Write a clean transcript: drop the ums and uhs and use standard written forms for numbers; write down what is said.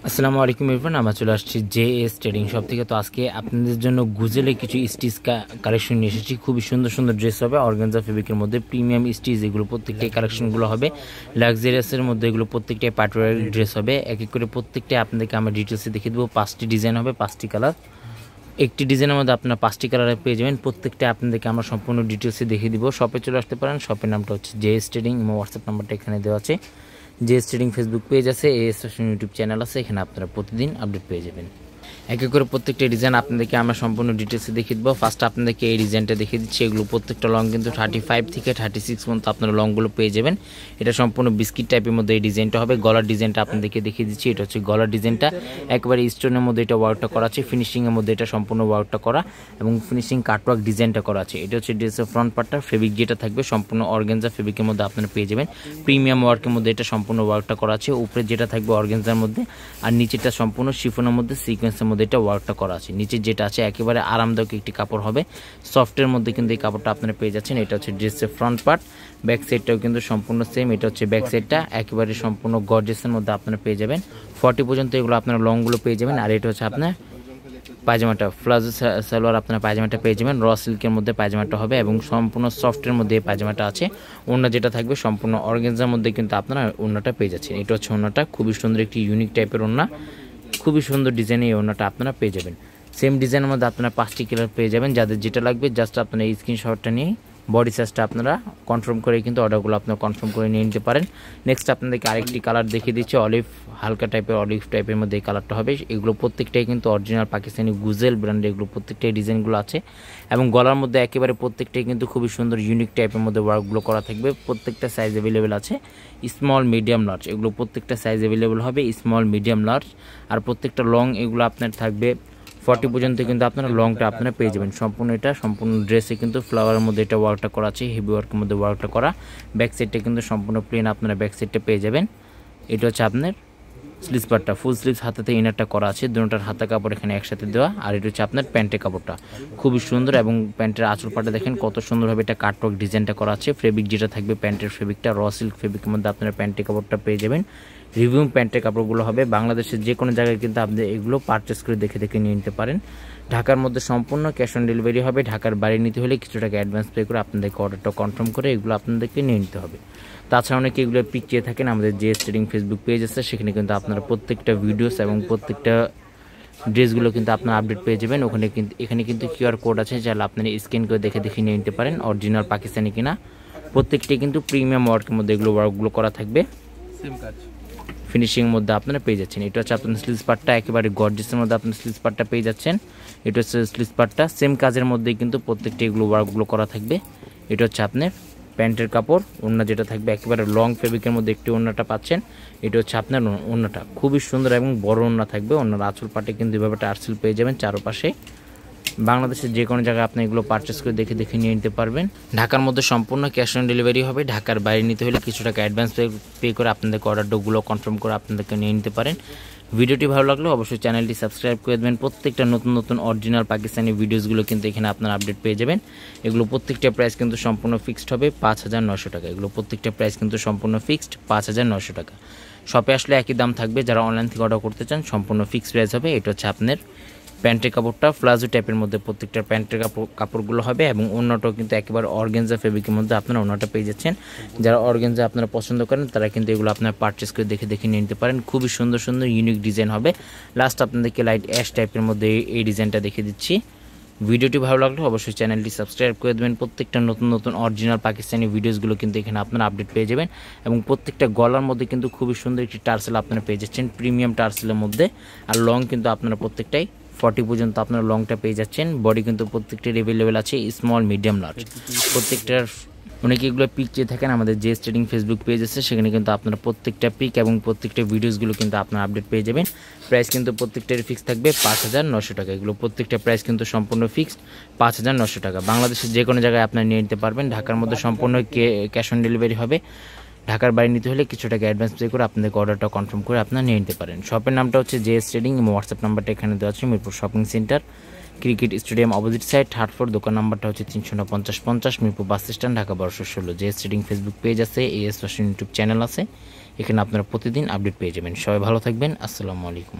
আসসালামু আলাইকুম এভরিওয়ান, আমরা চলে আসছি জেএস ট্রেডিং শপ থেকে। তো আজকে আপনাদের জন্য গুজেলে কিছু স্টিচ কালেকশন নিয়ে এসেছি। খুবই সুন্দর সুন্দর ড্রেস হবে অর্গানজা ফেব্রিকের মধ্যে, প্রিমিয়াম স্টিচ। এগুলো প্রত্যেকটাই কালেকশনগুলো হবে লাক্সারিয়াসের মধ্যে। এগুলো প্রত্যেকটাই পার্টিওয়ার ড্রেস হবে। এক এক করে প্রত্যেকটাই আপনাদেরকে আমরা ডিটেলসে দেখিয়ে দেবো। 5টি ডিজাইন হবে, 5টি কালার। একটি ডিজাইনের মধ্যে আপনারা 5টি কালারে পেয়ে যাবেন। প্রত্যেকটা আপনাদেরকে আমরা সম্পূর্ণ ডিটেলসে দেখিয়ে দিব। শপে চলে আসতে পারেন। শপের নামটা হচ্ছে জেএস ট্রেডিং এবং হোয়াটসঅ্যাপ নাম্বারটা এখানে দেওয়া আছে। জেএস ট্রেডিং ফেসবুক পেজ আছে, এএস ফ্যাশন ইউটিউব চ্যানেল আছে, এখানে আপনারা প্রতিদিন আপডেট পেয়ে যাবেন। এক এক করে প্রত্যেকটা ডিজাইন আপনাদেরকে আমরা সম্পূর্ণ ডিটেলসে দেখিয়ে দেবো। ফার্স্ট আপনাদেরকে এই ডিজাইনটা দেখিয়ে দিচ্ছি। এগুলো প্রত্যেকটা লং কিন্তু 35 থেকে 36 পর্যন্ত আপনারা লংগুলো পেয়ে যাবেন। এটা সম্পূর্ণ বিস্কিট টাইপের মধ্যে এই ডিজাইনটা হবে। গলার ডিজাইনটা আপনাদেরকে দেখিয়ে দিচ্ছি। এটা হচ্ছে গলার ডিজাইনটা, একবারে স্টোনের মধ্যে এটা ওয়ার্কটা করা আছে। ফিনিশিংয়ের মধ্যে এটা সম্পূর্ণ ওয়ার্কটা করা এবং ফিনিশিং কাটওয়ার্ক ডিজাইনটা করা আছে। এটা হচ্ছে ড্রেসের ফ্রন্ট পার্টটা। ফেব্রিক যেটা থাকবে সম্পূর্ণ অর্গানজা ফেব্রিকের মধ্যে আপনারা পেয়ে যাবেন। প্রিমিয়াম ওয়ার্কের মধ্যে এটা সম্পূর্ণ ওয়ার্কটা করা আছে। উপরে যেটা থাকবে অর্গানজার মধ্যে, আর নিচেটা সম্পূর্ণ শিফনের মধ্যে সিকোয়েন্সের মধ্যে এটা ওয়ার্কটা করা আছে। নিচে যেটা আছে একেবারে আরামদায়ক একটি কাপড় হবে, সফটের মধ্যে কিন্তু এই কাপড়টা আপনারা পেয়ে যাচ্ছেন। এটা হচ্ছে ড্রেসের ফ্রন্ট পার্ট। ব্যাক সাইডটাও কিন্তু সম্পূর্ণ সেম। এটা হচ্ছে ব্যাক সাইডটা, একেবারে সম্পূর্ণ গর্জিয়াসের মধ্যে আপনারা পেয়ে যাবেন। 40 পর্যন্ত এগুলো আপনারা লংগুলো পেয়ে যাবেন। আর এটা হচ্ছে আপনার পায়জামাটা, প্লাজো সালোয়ার আপনারা পায়জামাটা পেয়ে যাবেন। র সিল্কের মধ্যে পায়জামাটা হবে এবং সম্পূর্ণ সফটের মধ্যে এই পায়জামাটা আছে। ওড়না যেটা থাকবে সম্পূর্ণ অর্গানজার মধ্যে কিন্তু আপনারা ওড়নাটা পেয়ে যাচ্ছেন। এটা হচ্ছে ওড়নাটা, খুবই সুন্দর একটি ইউনিক টাইপের ওড়না, খুবই সুন্দর ডিজাইনে এই ওড়নাটা আপনারা পেয়ে যাবেন। সেম ডিজাইনের মধ্যে আপনারা 5টি কালার পেয়ে যাবেন। যাদের যেটা লাগবে জাস্ট আপনারা এই স্ক্রিনশটটা নিয়ে বডি সাইজটা আপনারা কনফার্ম করে কিন্তু অর্ডারগুলো আপনারা কনফার্ম করে নিয়ে নিতে পারেন। নেক্সট আপনাদেরকে আরেকটি কালার দেখিয়ে দিচ্ছি, অলিভ, হালকা টাইপের অলিভ টাইপের মধ্যে এই কালারটা হবে। এগুলো প্রত্যেকটাই কিন্তু অরিজিনাল পাকিস্তানি গুজেল ব্র্যান্ডে এগুলো প্রত্যেকটাই ডিজাইনগুলো আছে এবং গলার মধ্যে একেবারে প্রত্যেকটাই কিন্তু খুবই সুন্দর ইউনিক টাইপের মধ্যে ওয়ার্কগুলো করা থাকবে। প্রত্যেকটা সাইজ অ্যাভেলেবেল আছে, স্মল মিডিয়াম লার্জ। এগুলো প্রত্যেকটা সাইজ অ্যাভেলেবেল হবে, স্মল মিডিয়াম লার্জ। আর প্রত্যেকটা লং এগুলো আপনার থাকবে 40 পর্যন্ত কিন্তু আপনারা লংটা আপনারা পেয়ে যাবেন। সম্পূর্ণ এটা সম্পূর্ণ ড্রেসে কিন্তু ফ্লাওয়ারের মধ্যে এটা ওয়ার্কটা করা আছে, হেভি ওয়ার্কের মধ্যে ওয়ার্কটা করা। ব্যাক সাইডটা কিন্তু সম্পূর্ণ প্লেন আপনারা ব্যাক সাইডটা পেয়ে যাবেন। এটা হচ্ছে আপনার স্লিভস পার্টটা, ফুল স্লিভস হাতাতে ইনারটা করা আছে, দুটোটার হাতা কাপড় এখানে একসাথে দেওয়া। আর এটা হচ্ছে আপনার প্যান্টের কাপড়টা, খুবই সুন্দর এবং প্যান্টের আঁচল পাটটা দেখেন কত সুন্দরভাবে এটা কাটওয়ার্ক ডিজাইনটা করা আছে। ফেব্রিক যেটা থাকবে প্যান্টের ফেব্রিকটা র সিল্ক ফেব্রিকের মধ্যে আপনারা প্যান্টের কাপড়টা পেয়ে যাবেন। রিভিউ প্যান্টের কাপড়গুলো হবে। বাংলাদেশের যে কোনো জায়গায় কিন্তু আপনি এগুলো পারচেস করে দেখে দেখে নিয়ে নিতে পারেন। ঢাকার মধ্যে সম্পূর্ণ ক্যাশ অন ডেলিভারি হবে। ঢাকার বাইরে নিতে হলে কিছু টাকা অ্যাডভান্স পে করে আপনাদেরকে অর্ডারটা কনফার্ম করে এগুলো আপনাদেরকে নিয়ে নিতে হবে। তাছাড়া অনেকে এগুলো পিক চেয়ে থাকেন, আমাদের জেএস ট্রেডিং ফেসবুক পেজ আছে, সেখানে কিন্তু আপনারা প্রত্যেকটা ভিডিওস এবং প্রত্যেকটা ড্রেসগুলো কিন্তু আপনারা আপডেট পেয়ে যাবেন। এখানে কিন্তু কিউআর কোড আছে, যাহলে আপনারা স্ক্যান করে দেখে দেখে নিয়ে নিতে পারেন অরিজিনাল পাকিস্তানি কিনা। প্রত্যেকটাই কিন্তু প্রিমিয়াম ওয়ার্কের মধ্যে এগুলো ওয়ার্কগুলো করা থাকবে, সেম কাজ ফিনিশিংয়ের মধ্যে আপনারা পেয়ে যাচ্ছেন। এটা হচ্ছে আপনার স্লিভস পার্টটা, একেবারে গর্জিয়াসের মধ্যে আপনার স্লিভস পার্টটা পেয়ে যাচ্ছেন। এটা হচ্ছে স্লিভস পার্টটা, সেম কাজের মধ্যেই কিন্তু প্রত্যেকটা এগুলো ওয়ার্কগুলো করা থাকবে। এটা হচ্ছে আপনার প্যান্টের কাপড়। ওড়না যেটা থাকবে একেবারে লং ফেব্রিকের মধ্যে একটি ওড়নাটা পাচ্ছেন। এটা হচ্ছে আপনার ওড়নাটা, খুবই সুন্দর এবং বড় ওড়না থাকবে। ওড়নার আঁচল পাটে কিন্তু এভাবে টার্সেল পেয়ে যাবেন চারপাশে। বাংলাদেশের যে কোনো জায়গায় আপনি এগুলো পারচেস করে দেখে দেখে নিয়ে নিতে পারবেন। ঢাকার মধ্যে সম্পূর্ণ ক্যাশ অন ডেলিভারি হবে। ঢাকার বাইরে নিতে হলে কিছু টাকা অ্যাডভান্স পে করে আপনাদেরকে অর্ডারগুলো কনফার্ম করে আপনাদেরকে নিয়ে নিতে পারেন। ভিডিওটি ভালো লাগলে অবশ্যই চ্যানেলটি সাবস্ক্রাইব করে দেবেন। প্রত্যেকটা নতুন নতুন অরিজিনাল পাকিস্তানি ভিডিওসগুলো কিন্তু এখানে আপনারা আপডেট পেয়ে যাবেন। এগুলো প্রত্যেকটা প্রাইস কিন্তু সম্পূর্ণ ফিক্সড হবে 5900 টাকা। এগুলো প্রত্যেকটা প্রাইস কিন্তু সম্পূর্ণ ফিক্সড 5900 টাকা। শপে আসলে একই দাম থাকবে। যারা অনলাইন থেকে অর্ডার করতে চান সম্পূর্ণ ফিক্সড প্রাইস হবে। এটা হচ্ছে আপনার প্যান্টের কাপড়টা, প্লাজো টাইপের মধ্যে প্রত্যেকটা প্যান্টের কাপড়গুলো হবে এবং অন্যটাও কিন্তু একেবারে অর্গানজা ফেব্রিকের মধ্যে আপনারা অন্যটা পেয়ে যাচ্ছেন। যারা অর্গানজা আপনারা পছন্দ করেন তারা কিন্তু এগুলো আপনারা পারচেস করে দেখে দেখে নিয়ে নিতে পারেন। খুবই সুন্দর সুন্দর ইউনিক ডিজাইন হবে। লাস্ট আপনাদেরকে লাইট অ্যাশ টাইপের মধ্যে এই ডিজাইনটা দেখিয়ে দিচ্ছি। ভিডিওটি ভালো লাগলে অবশ্যই চ্যানেলটি সাবস্ক্রাইব করে দেবেন। প্রত্যেকটা নতুন নতুন অরিজিনাল পাকিস্তানি ভিডিওসগুলো কিন্তু এখানে আপনারা আপডেট পেয়ে যাবেন এবং প্রত্যেকটা গলার মধ্যে কিন্তু খুবই সুন্দর একটি টার্সেল আপনারা পেয়ে যাচ্ছেন, প্রিমিয়াম টার্সেলের মধ্যে। আর লং কিন্তু আপনারা প্রত্যেকটাই 40 পর্যন্ত আপনারা লংটা পেয়ে যাচ্ছেন। বডি কিন্তু প্রত্যেকটা অ্যাভেলেবেল আছে, স্মল মিডিয়াম লার্জ। প্রত্যেকটার অনেকে এগুলো পিক চেয়ে থাকেন, আমাদের জেএস ট্রেডিং ফেসবুক পেজ আছে, সেখানে কিন্তু আপনারা প্রত্যেকটা পিক এবং প্রত্যেকটা ভিডিওসগুলো কিন্তু আপনারা আপডেট পেয়ে যাবেন। প্রাইস কিন্তু প্রত্যেকটার ফিক্স থাকবে 5900 টাকা। এগুলো প্রত্যেকটা প্রাইস কিন্তু সম্পূর্ণ ফিক্সড 5900 টাকা। বাংলাদেশের যে কোনো জায়গায় আপনারা নিয়ে নিতে পারবেন। ঢাকার মধ্যে সম্পূর্ণ ক্যাশ অন ডেলিভারি হবে। ঢাকার বাইরে নিতে হলে কিছু টাকা অ্যাডভান্স পে করে আপনাদেরকে অর্ডারটা কনফার্ম করে আপনারা নিয়ে নিতে পারেন। শপের নামটা হচ্ছে জেএস ট্রেডিং এবং হোয়াটসঅ্যাপ নাম্বারটা এখানে দেওয়া আছে, Mirpur shopping centre. Cricket stadium opposite side, third floor, দোকান নাম্বারটা হচ্ছে 350-50 Mirpur bus stand, Dhaka 1216। JS trading Facebook page আছে, এএস ফ্যাশন ইউটিউব চ্যানেল আছে, এখানে আপনারা প্রতিদিন আপডেট পেয়ে যাবেন। সবাই ভালো থাকবেন, আসসালামু আলাইকুম।